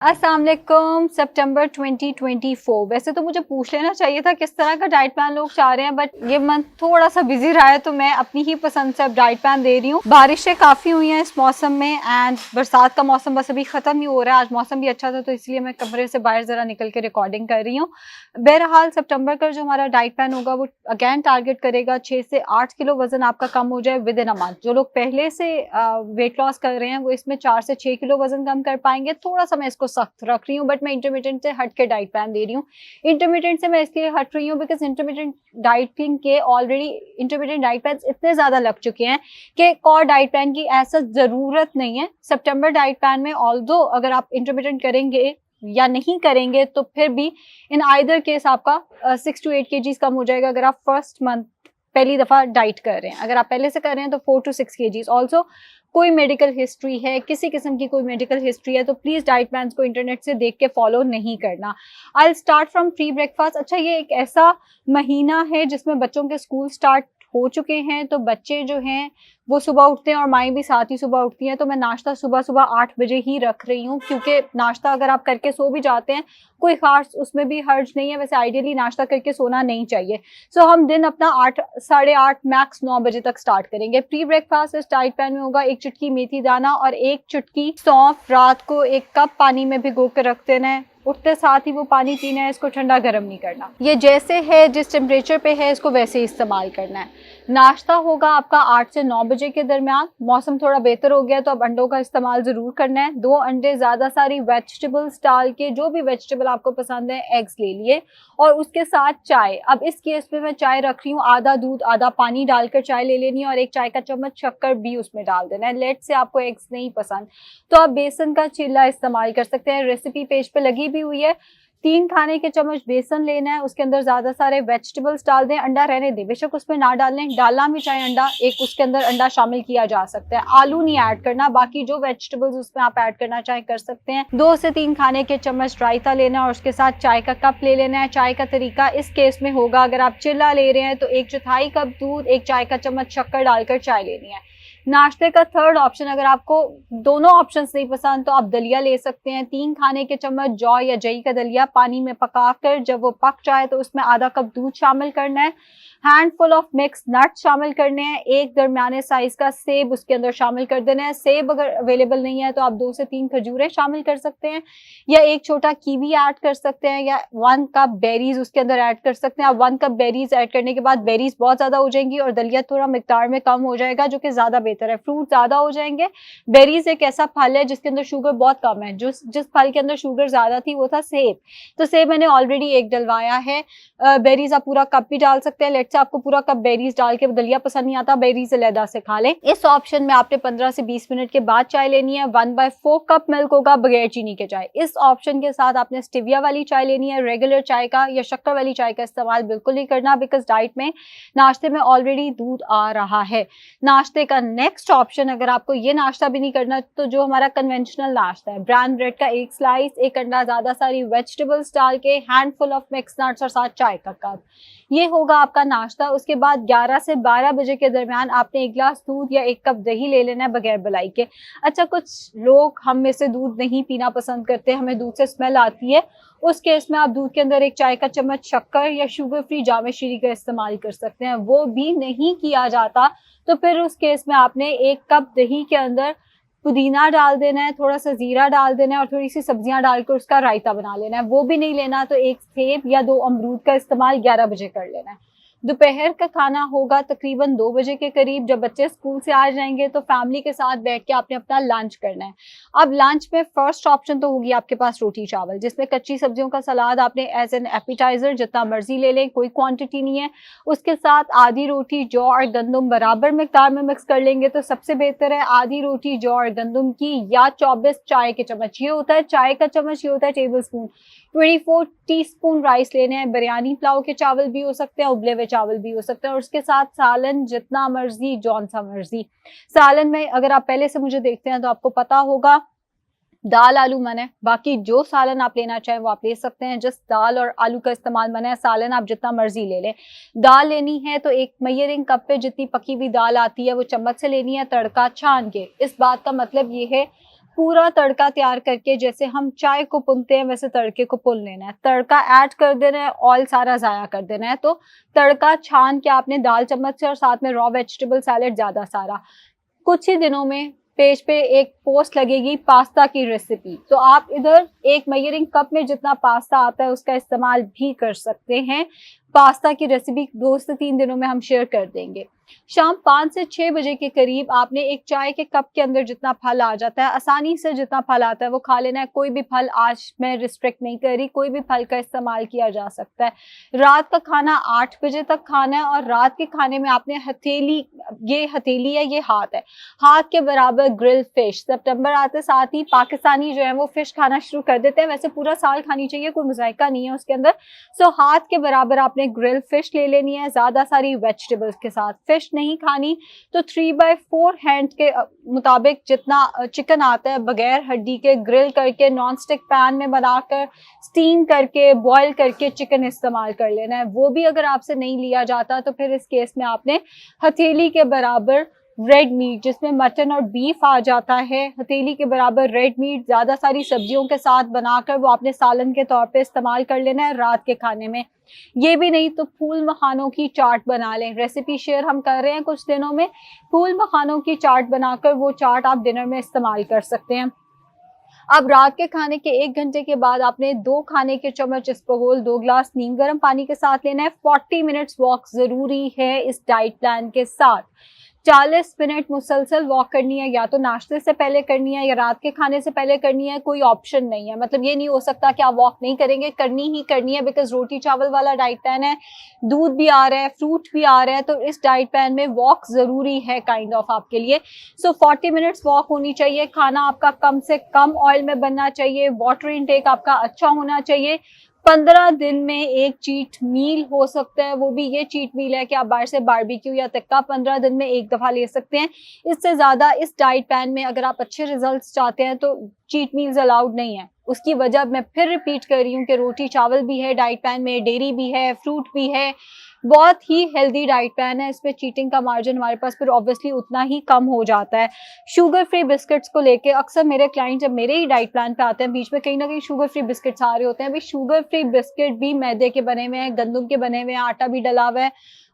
अस्सलाम वालेकुम। सितंबर 2024 वैसे तो मुझे पूछ लेना चाहिए था किस तरह का डाइट प्लान लोग चाह रहे हैं, बट ये मंथ थोड़ा सा बिजी रहा है तो मैं अपनी ही पसंद से अब डाइट प्लान दे रही हूँ। बारिशें काफ़ी हुई हैं इस मौसम में एंड बरसात का मौसम बस अभी ख़त्म ही हो रहा है। आज मौसम भी अच्छा था तो इसलिए मैं कमरे से बाहर ज़रा निकल के रिकॉर्डिंग कर रही हूँ। बहरहाल सितंबर का जो हमारा डाइट प्लान होगा वो अगेन टारगेट करेगा 6 से 8 किलो वजन आपका कम हो जाए विद इन अ मंथ। जो लोग पहले से वेट लॉस कर रहे हैं वो इसमें 4 से 6 किलो वजन कम कर पाएंगे। थोड़ा सा मैं इसको सख्त रख रही हूँ बट मैं इंटरमीडिएट से हट के डाइट प्लान दे रही हूँ। इंटरमीडिएट से मैं इसलिए हट रही हूँ बिकॉज इंटरमीडिएट डाइटिंग के ऑलरेडी इंटरमीडिएट डाइट प्लान इतने ज्यादा लग चुके हैं कि एक और डाइट प्लान की ऐसा जरूरत नहीं है। सितंबर डाइट प्लान में ऑल्दो अगर आप इंटरमीडिएट करेंगे या नहीं करेंगे तो फिर भी इन आइदर केस आपका 6 to 8 kgs कम हो जाएगा अगर आप फर्स्ट मंथ पहली दफा डाइट कर रहे हैं। अगर आप पहले से कर रहे हैं तो 4 to 6 kgs। ऑल्सो कोई मेडिकल हिस्ट्री है, किसी किस्म की कोई मेडिकल हिस्ट्री है तो प्लीज डाइट प्लान को इंटरनेट से देख के फॉलो नहीं करना। I start from pre breakfast. अच्छा, ये एक ऐसा महीना है जिसमें बच्चों के स्कूल स्टार्ट हो चुके हैं तो बच्चे जो हैं वो सुबह उठते हैं और माएँ भी साथ ही सुबह उठती हैं। तो मैं नाश्ता सुबह सुबह 8 बजे ही रख रही हूँ क्योंकि नाश्ता अगर आप करके सो भी जाते हैं कोई खास उसमें भी हर्ज नहीं है। वैसे आइडियली नाश्ता करके सोना नहीं चाहिए। सो हम दिन अपना 8 साढ़े 8 मैक्स 9 बजे तक स्टार्ट करेंगे। प्री ब्रेकफास्ट इस डाइट प्लान में होगा 1 चुटकी मेथी दाना और 1 चुटकी सौंफ। रात को 1 कप पानी में भिगो के रख देना है। उठते साथ ही वो पानी पीना है। इसको ठंडा गर्म नहीं करना। ये जैसे है जिस टेम्परेचर पे है इसको वैसे ही इस्तेमाल करना है। नाश्ता होगा आपका 8 से 9 बजे के दरमियान। मौसम थोड़ा बेहतर हो गया तो अब अंडों का इस्तेमाल जरूर करना है। 2 अंडे, ज्यादा सारी वेजिटेबल्स डाल के, जो भी वेजिटेबल आपको पसंद है, एग्स ले लिए और उसके साथ चाय। अब इस केस में मैं चाय रख रही हूँ आधा दूध आधा पानी डालकर चाय ले लेनी है और 1 चाय का चम्मच शक्कर भी उसमें डाल देना है। लेट से आपको एग्स नहीं पसंद तो आप बेसन का चिल्ला इस्तेमाल कर सकते हैं। रेसिपी पेज पे लगी भी हुई है। 3 खाने के चम्मच बेसन लेना है, उसके अंदर ज्यादा सारे वेजिटेबल्स डाल दें। अंडा रहने दें, बेशक उसमें ना डालें, डालना भी चाहे अंडा, एक उसके अंदर अंडा शामिल किया जा सकता है। आलू नहीं ऐड करना, बाकी जो वेजिटेबल्स उसमें आप ऐड करना चाहे कर सकते हैं। 2 से 3 खाने के चम्मच रायता लेना और उसके साथ चाय का कप ले लेना है। चाय का तरीका इस केस में होगा, अगर आप चिल्ला ले रहे हैं तो 1/4 कप दूध, 1 चाय का चम्मच शक्कर डालकर चाय लेनी है। नाश्ते का थर्ड ऑप्शन, अगर आपको दोनों ऑप्शंस नहीं पसंद तो आप दलिया ले सकते हैं। 3 खाने के चम्मच जौ या जई का दलिया पानी में पकाकर जब वो पक जाए तो उसमें आधा कप दूध शामिल करना है। हैंडफुल ऑफ मिक्स नट शामिल करने हैं। 1 दरमियाने साइज का सेब उसके अंदर शामिल कर देना है। सेब अगर अवेलेबल नहीं है तो आप 2 से 3 खजूरें शामिल कर सकते हैं या 1 छोटा कीवी ऐड कर सकते हैं या 1 कप बेरीज उसके अंदर ऐड कर सकते हैं। आप 1 कप बेरीज ऐड करने के बाद बेरीज बहुत ज्यादा हो जाएंगी और दलिया थोड़ा मिकदार में कम हो जाएगा, जो कि ज्यादा बेहतर है। फ्रूट ज्यादा हो जाएंगे। बेरीज एक ऐसा फल है जिसके अंदर शुगर बहुत कम है। जिस फल के अंदर शुगर ज्यादा थी वो था सेब, तो सेब मैंने ऑलरेडी 1 डलवाया है। बेरीज आप पूरा कप भी डाल सकते हैं। लेट्स से आपको पूरा कप बेरीज डाल के दलिया पसंद नहीं आता, बेरीज अलहदा से खा लें। इस ऑप्शन में आपने 15 से 20 मिनट के बाद चाय लेनी है। 1/4 कप मिल्क होगा बगैर चीनी के चाय। इस ऑप्शन के साथ आपने स्टिविया वाली चाय लेनी है। रेगुलर चाय का या शक्कर वाली चाय का इस्तेमाल बिल्कुल नहीं करना बिकॉज डाइट में नाश्ते में ऑलरेडी दूध आ रहा है। नाश्ते का नेक्स्ट ऑप्शन, अगर आपको ये नाश्ता भी नहीं करना तो जो हमारा कन्वेंशनल नाश्ता है, ब्राउन ब्रेड का 1 स्लाइस, 1 अंडा, ज्यादा सारी वेजिटेबल्स डाल के, हैंडफुल ऑफ मिक्स नट्स और साथ चाय का कप, ये होगा आपका नाश्ता। उसके बाद 11 से 12 बजे के दरमियान आपने 1 गिलास दूध या 1 कप दही ले लेना है बगैर मलाई के। अच्छा, कुछ लोग हम में से दूध नहीं पीना पसंद करते, हमें दूध से स्मेल आती है। उस केस में आप दूध के अंदर 1 चाय का चम्मच शक्कर या शुगर फ्री जामे शीरी का इस्तेमाल कर सकते हैं। वो भी नहीं किया जाता तो फिर उस केस में आपने 1 कप दही के अंदर पुदीना डाल देना है, थोड़ा सा जीरा डाल देना है और थोड़ी सी सब्जियां डालकर उसका रायता बना लेना है। वो भी नहीं लेना तो 1 सेब या 2 अमरूद का इस्तेमाल 11 बजे कर लेना है। दोपहर का खाना होगा तकरीबन 2 बजे के करीब। जब बच्चे स्कूल से आ जाएंगे तो फैमिली के साथ बैठ के आपने अपना लंच करना है। अब लंच में फर्स्ट ऑप्शन तो होगी आपके पास रोटी चावल, जिसमें कच्ची सब्जियों का सलाद आपने एज एन एपिटाइजर जितना मर्जी ले लें, कोई क्वांटिटी नहीं है। उसके साथ आधी रोटी जौ और गंदम बराबर मिकदार में मिक्स कर लेंगे तो सबसे बेहतर है। आधी रोटी जौ और गंदम की या 24 चाय के चम्मच, ये होता है चाय का चम्मच, ये होता है टेबल स्पून। 24 टीस्पून राइस लेने हैं। बिरयानी पुलाव के चावल भी हो सकते हैं, उबले हुए चावल भी हो सकते हैं और उसके साथ सालन जितना मर्जी, जौन सा मर्जी। सालन में अगर आप पहले से मुझे देखते हैं तो आपको पता होगा दाल आलू मना है, बाकी जो सालन आप लेना चाहें वो आप ले सकते हैं। जस्ट दाल और आलू का इस्तेमाल मना है, सालन आप जितना मर्जी ले लें। दाल लेनी है तो 1 मेजरिंग कप पे जितनी पकी हुई दाल आती है वो चम्मच से लेनी है, तड़का छान के। इस बात का मतलब ये है पूरा तड़का तैयार करके जैसे हम चाय को भूनते हैं वैसे तड़के को भून लेना है, तड़का ऐड कर देना है, ऑयल सारा ज़ाया कर देना है। तो तड़का छान के आपने दाल चम्मच से और साथ में रॉ वेजिटेबल सैलेड ज़्यादा सारा। कुछ ही दिनों में पेज पे एक पोस्ट लगेगी पास्ता की रेसिपी, तो आप इधर एक मेजरिंग कप में जितना पास्ता आता है उसका इस्तेमाल भी कर सकते हैं। पास्ता की रेसिपी 2 से 3 दिनों में हम शेयर कर देंगे। शाम 5 से 6 बजे के करीब आपने एक चाय के कप के अंदर जितना फल आ जाता है, आसानी से जितना फल आता है वो खा लेना है। कोई भी फल, आज मैं रिस्ट्रिक्ट नहीं कर रही, कोई भी फल का इस्तेमाल किया जा सकता है। रात का खाना 8 बजे तक खाना है और रात के खाने में आपने हथेली, ये हथेली है, ये हाथ है, हाथ के बराबर ग्रिल फिश। सितंबर आते साथ ही पाकिस्तानी जो है वो फिश खाना शुरू कर देते हैं, वैसे पूरा साल खानी चाहिए, कोई मुज़ायका नहीं है उसके अंदर। सो हाथ के बराबर आपने ग्रिल फिश ले लेनी है, ज़्यादा सारी वेजिटेबल्स के साथ। फिश नहीं खानी तो 3/4 हैंड के मुताबिक जितना चिकन आता है बगैर हड्डी के, ग्रिल करके नॉन स्टिक पैन में बनाकर स्टीम करके बॉईल करके चिकन इस्तेमाल कर लेना है। वो भी अगर आपसे नहीं लिया जाता तो फिर इस केस में आपने हथेली के बराबर रेड मीट, जिसमें मटन और बीफ आ जाता है, हथेली के बराबर रेड मीट ज़्यादा सारी सब्जियों के साथ बनाकर वो आपने सालन के तौर पे इस्तेमाल कर लेना है रात के खाने में। ये भी नहीं तो फूल मखानों की चाट बना लें, रेसिपी शेयर हम कर रहे हैं कुछ दिनों में। फूल मखानों की चाट बनाकर वो चाट आप डिनर में इस्तेमाल कर सकते हैं। अब रात के खाने के 1 घंटे के बाद आपने 2 खाने के चम्मच इसबगोल 2 ग्लास नीम गर्म पानी के साथ लेना है। 40 मिनट्स वॉक ज़रूरी है इस डाइट प्लान के साथ। 40 मिनट मुसलसल वॉक करनी है, या तो नाश्ते से पहले करनी है या रात के खाने से पहले करनी है, कोई ऑप्शन नहीं है। मतलब ये नहीं हो सकता कि आप वॉक नहीं करेंगे, करनी ही करनी है, बिकॉज रोटी चावल वाला डाइट प्लान है, दूध भी आ रहा है, फ्रूट भी आ रहा है, तो इस डाइट प्लान में वॉक ज़रूरी है काइंड ऑफ आपके लिए। सो 40 मिनट्स वॉक होनी चाहिए, खाना आपका कम से कम ऑयल में बनना चाहिए, वाटर इनटेक आपका अच्छा होना चाहिए। 15 दिन में एक चीट मील हो सकता है, वो भी ये चीट मील है कि आप बाहर से बारबेक्यू या टिक्का 15 दिन में एक दफ़ा ले सकते हैं। इससे ज़्यादा इस डाइट प्लान में अगर आप अच्छे रिजल्ट्स चाहते हैं तो चीट मील्स अलाउड नहीं है। उसकी वजह मैं फिर रिपीट कर रही हूँ कि रोटी चावल भी है डाइट प्लान में, डेयरी भी है, फ्रूट भी है, बहुत ही हेल्दी डाइट प्लान है। इसमें चीटिंग का मार्जिन हमारे पास फिर ऑब्वियसली उतना ही कम हो जाता है। शुगर फ्री बिस्किट्स को लेके अक्सर मेरे क्लाइंट जब मेरे ही डाइट प्लान पे आते हैं, बीच में कहीं ना कहीं शुगर फ्री बिस्किट्स आ रहे होते हैं। भाई शुगर फ्री बिस्किट भी मैदे के बने हुए हैं, गंदम के बने हुए हैं, आटा भी डला हुआ है,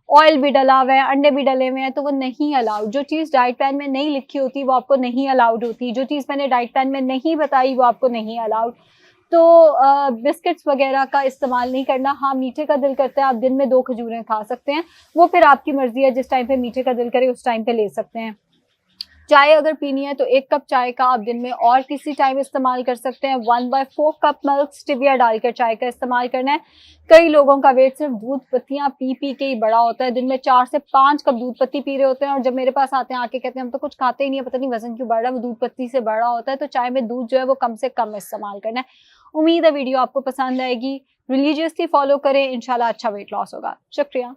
ऑयल भी डला हुआ है, अंडे भी डले हुए हैं, तो वो नहीं अलाउड। जो चीज़ डाइट प्लान में नहीं लिखी होती वो आपको नहीं अलाउड होती, जो चीज़ मैंने डाइट प्लान में नहीं बताई वो आपको नहीं अलाउड। तो बिस्किट्स वगैरह का इस्तेमाल नहीं करना। हाँ, मीठे का दिल करता है आप दिन में 2 खजूरें खा सकते हैं, वो फिर आपकी मर्जी है, जिस टाइम पे मीठे का दिल करे उस टाइम पे ले सकते हैं। चाय अगर पीनी है तो 1 कप चाय का आप दिन में और किसी टाइम इस्तेमाल कर सकते हैं। 1/4 कप मिल्क स्टिविया डालकर चाय का इस्तेमाल करना है। कई लोगों का वेट सिर्फ दूध पत्तियां पी पी के ही बड़ा होता है, दिन में 4 से 5 कप दूध पत्ती पी रहे होते हैं और जब मेरे पास आते हैं आके कहते हैं हम तो कुछ खाते ही नहीं है, पता नहीं वजन क्यों बढ़ रहा है, वो दूध पत्ती से बढ़ा होता है। तो चाय में दूध जो है वो कम से कम इस्तेमाल करना है। उम्मीद है वीडियो आपको पसंद आएगी, रिलीजियसली फॉलो करें, इंशाल्लाह अच्छा वेट लॉस होगा। शुक्रिया।